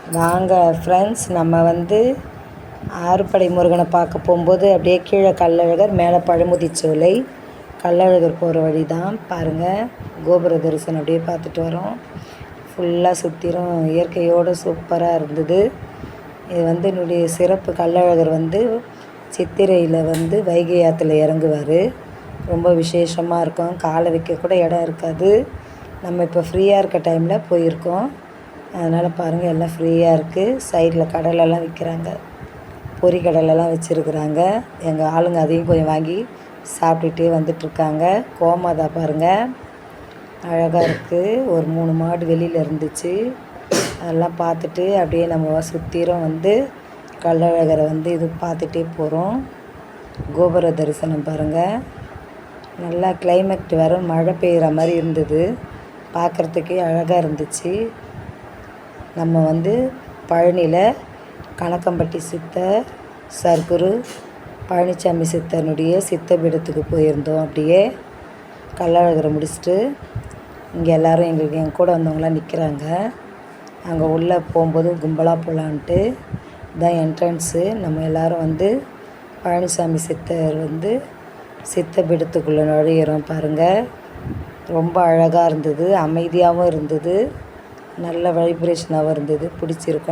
வாங்க ஃப்ரெண்ட்ஸ், நம்ம வந்து ஆறுபடை முருகனை பார்க்க போகும்போது அப்படியே கீழே கள்ளழகர், மேலே பழமுதிர்ச்சோலை. கள்ளழகர் போகிற வழி தான் பாருங்கள். கோபுர தரிசனம் அப்படியே பார்த்துட்டு வரோம். ஃபுல்லாக சுற்றிலும் இயற்கையோடு சூப்பராக இருந்தது. இது வந்து என்னுடைய சிறப்பு. கள்ளழகர் வந்து சித்திரையில் வந்து வைகை ஆற்றுல இறங்குவார். ரொம்ப விசேஷமாக இருக்கும். காலை வைக்க கூட இடம் இருக்காது. நம்ம இப்போ ஃப்ரீயாக இருக்க டைமில் போயிருக்கோம். அதனால் பாருங்கள், எல்லாம் ஃப்ரீயாக இருக்குது. சைடில் கடலெல்லாம் விற்கிறாங்க, பொரி கடலெல்லாம் வச்சுருக்குறாங்க. எங்கள் ஆளுங்க அதையும் கொஞ்சம் வாங்கி சாப்பிட்டுட்டே வந்துட்டுருக்காங்க. கோமாதா பாருங்கள், அழகாக இருக்குது. ஒரு 3 மாடு வெளியில் இருந்துச்சு. அதெல்லாம் பார்த்துட்டு அப்படியே நம்ம சுற்றிலும் வந்து கள்ளழகரை வந்து இது பார்த்துட்டே போகிறோம். கோபுர தரிசனம் பாருங்கள். நல்லா கிளைமேட் வேறு மழை பெய்கிற மாதிரி இருந்தது. பார்க்குறதுக்கே அழகாக இருந்துச்சு. நம்ம வந்து பழனியில் கணக்கம்பட்டி சித்தர், சர்க்குரு பழனிசாமி சித்தனுடைய சித்தபீடத்துக்கு போயிருந்தோம். அப்படியே கள்ளழகரை முடிச்சுட்டு இங்கே எல்லோரும் எங்கள் கூட வந்தவங்களாம் நிற்கிறாங்க. அங்கே உள்ளே போகும்போது கும்பலாக போகலான்ட்டு இதான் என்ட்ரன்ஸு. நம்ம எல்லோரும் வந்து பழனிசாமி சித்தர் வந்து சித்தபீடத்துக்குள்ளே நுழையிறோம் பாருங்கள். ரொம்ப அழகாக இருந்தது, அமைதியாகவும் இருந்தது, நல்ல வைப்ரேஷனாகவும் இருந்தது. பிடிச்சிருக்கும்.